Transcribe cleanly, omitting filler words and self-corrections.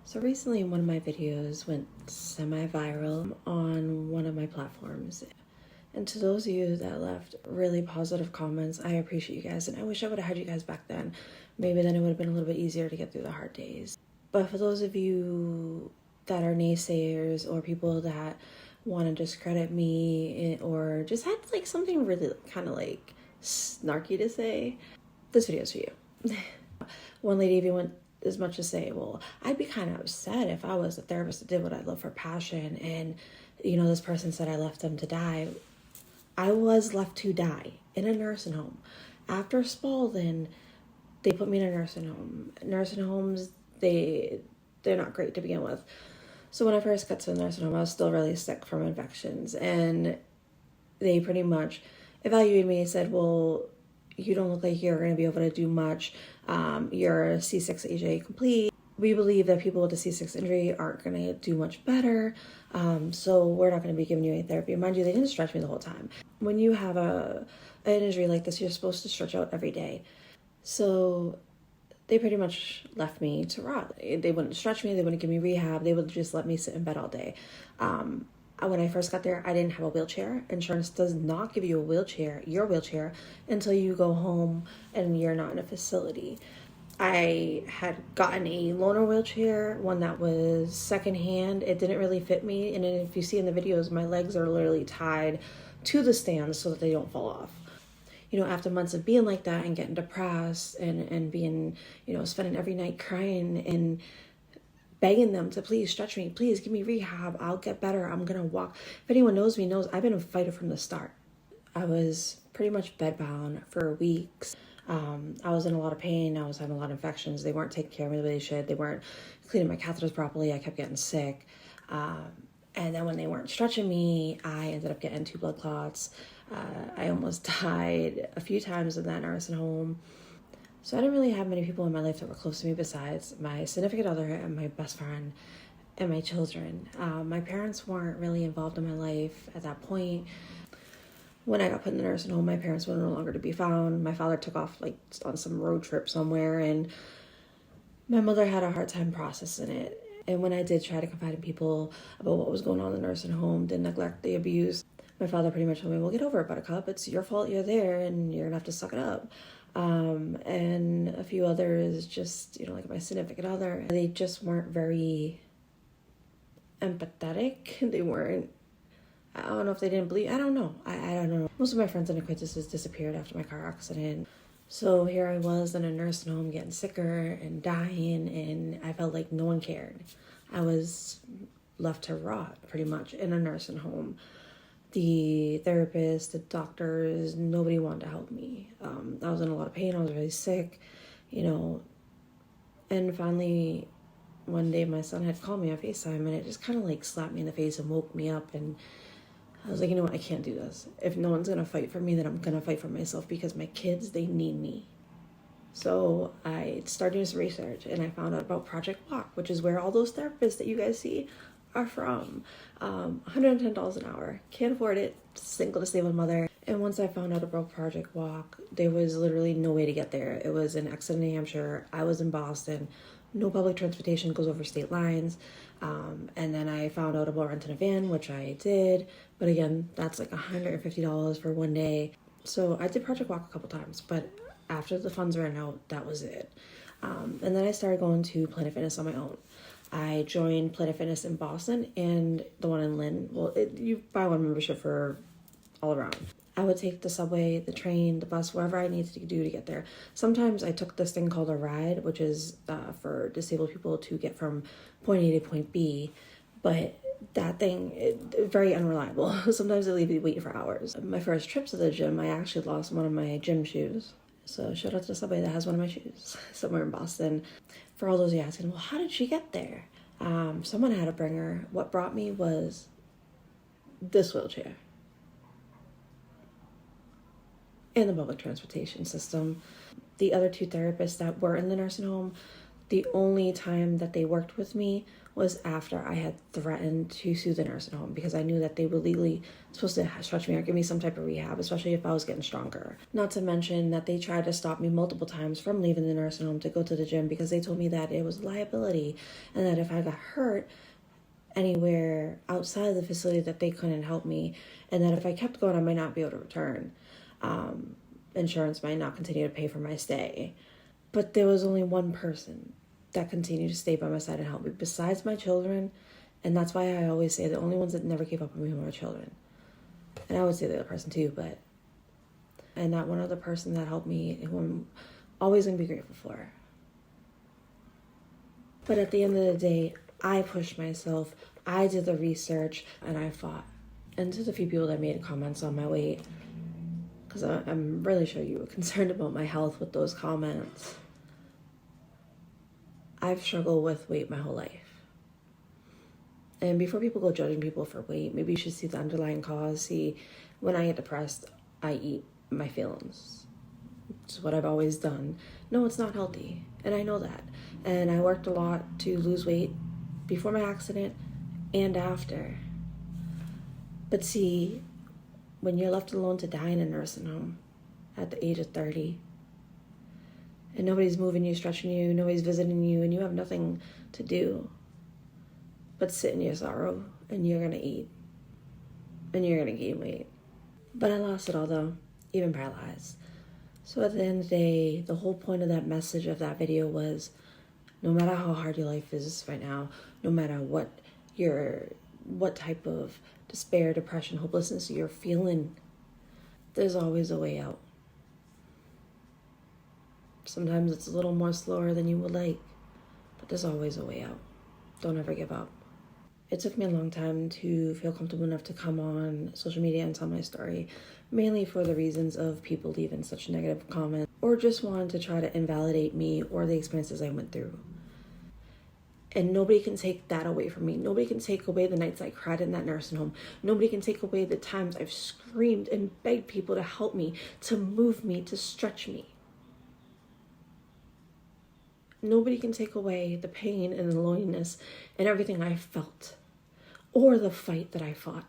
So recently one of my videos went semi-viral on one of my platforms. And to those of you that left really positive comments, I appreciate you guys. And I wish I would have had you guys back then. Maybe then it would have been a little bit easier to get through the hard days. But for those of you that are naysayers or people that want to discredit me or just had like something really kind of like snarky to say, this video is for you. One lady even went as much as say, well, I'd be kind of upset if I was a therapist that did what I love for passion and, this person said I left them to die. I was left to die in a nursing home. After Spalding, they put me in a nursing home. Nursing homes, they're not great to begin with. So when I first got to the nursing home, I was still really sick from infections. And they pretty much evaluated me and said, well, you don't look like you're going to be able to do much. You're C6 AJ complete. We believe that people with a C6 injury aren't going to do much better. So we're not going to be giving you any therapy. Mind you, they didn't stretch me the whole time. When you have an injury like this, you're supposed to stretch out every day. So they pretty much left me to rot. They wouldn't stretch me. They wouldn't give me rehab. They would just let me sit in bed all day. When I first got there, I didn't have a wheelchair. Insurance does not give you your wheelchair, until you go home and you're not in a facility. I had gotten a loaner wheelchair, one that was secondhand. It didn't really fit me. And if you see in the videos, my legs are literally tied to the stands so that they don't fall off. After months of being like that and getting depressed and being, spending every night crying and begging them to please stretch me, please give me rehab, I'll get better, I'm gonna walk. If anyone knows me, knows I've been a fighter from the start. I was pretty much bedbound for weeks. I was in a lot of pain. I was having a lot of infections. They weren't taking care of me the way they should. They weren't cleaning my catheters properly. I kept getting sick. And then when they weren't stretching me, I ended up getting 2 blood clots. I almost died a few times in that nursing home. So I didn't really have many people in my life that were close to me besides my significant other and my best friend and my children. My parents weren't really involved in my life at that point. When I got put in the nursing home, my parents were no longer to be found. My father took off on some road trip somewhere, and my mother had a hard time processing it. And when I did try to confide in people about what was going on in the nursing home, the neglect, the abuse, my father pretty much told me, well, get over it, Buttercup. It's your fault you're there, and you're going to have to suck it up. And a few others, just, like my significant other, they just weren't very empathetic. They weren't, I don't know if they didn't believe, I don't know. I don't know. Most of my friends and acquaintances disappeared after my car accident. So here I was in a nursing home getting sicker and dying, and I felt like no one cared. I was left to rot pretty much in a nursing home. The therapists, the doctors, nobody wanted to help me. I was in a lot of pain. I was really sick, and finally one day my son had called me on FaceTime, and it just kind of slapped me in the face and woke me up. And I was like, you know what, I can't do this. If no one's going to fight for me, then I'm going to fight for myself, because my kids, they need me. So I started doing some research, and I found out about Project Walk, which is where all those therapists that you guys see are from. $110 an hour. Can't afford it. Single disabled mother. And once I found out about Project Walk, there was literally no way to get there. It was in Exeter, New Hampshire. I was in Boston. No public transportation goes over state lines. And then I found out about renting a van, which I did. But again, that's like $150 for one day. So I did Project Walk a couple times, but after the funds ran out, that was it. And then I started going to Planet Fitness on my own. I joined Planet Fitness in Boston and the one in Lynn. Well, you buy one membership for all around. I would take the subway, the train, the bus, wherever I needed to do to get there. Sometimes I took this thing called a ride, which is for disabled people to get from point A to point B. But that thing, very unreliable. Sometimes they leave you waiting for hours. My first trip to the gym, I actually lost one of my gym shoes. So shout out to the subway that has one of my shoes somewhere in Boston. For all those of you asking, well, how did she get there? Someone had to bring her. What brought me was this wheelchair and the public transportation system. The other 2 therapists that were in the nursing home, The only time that they worked with me was after I had threatened to sue the nursing home, because I knew that they were legally supposed to stretch me or give me some type of rehab, especially if I was getting stronger. Not to mention that they tried to stop me multiple times from leaving the nursing home to go to the gym, because they told me that it was liability and that if I got hurt anywhere outside of the facility that they couldn't help me, and that if I kept going I might not be able to return. Insurance might not continue to pay for my stay. But there was only one person that continued to stay by my side and help me besides my children. And that's why I always say the only ones that never gave up on me were my children. And I would say the other person too, and that one other person that helped me, who I'm always going to be grateful for. But at the end of the day, I pushed myself, I did the research, and I fought. And to the few people that made comments on my weight, because I'm really sure you were concerned about my health with those comments. I've struggled with weight my whole life. And before people go judging people for weight, maybe you should see the underlying cause. See, when I get depressed, I eat my feelings. It's what I've always done. No, it's not healthy. And I know that. And I worked a lot to lose weight before my accident and after. But see, when you're left alone to die in a nursing home at the age of 30, and nobody's moving you, stretching you, nobody's visiting you, and you have nothing to do but sit in your sorrow, and you're gonna eat, and you're gonna gain weight. But I lost it all though, even paralyzed. So at the end of the day, the whole point of that message of that video was, no matter how hard your life is right now, no matter what type of despair, depression, hopelessness you're feeling, there's always a way out. Sometimes it's a little more slower than you would like, but there's always a way out. Don't ever give up. It took me a long time to feel comfortable enough to come on social media and tell my story, mainly for the reasons of people leaving such negative comments or just wanting to try to invalidate me or the experiences I went through. And nobody can take that away from me. Nobody can take away the nights I cried in that nursing home. Nobody can take away the times I've screamed and begged people to help me, to move me, to stretch me. Nobody can take away the pain and the loneliness and everything I felt, or the fight that I fought.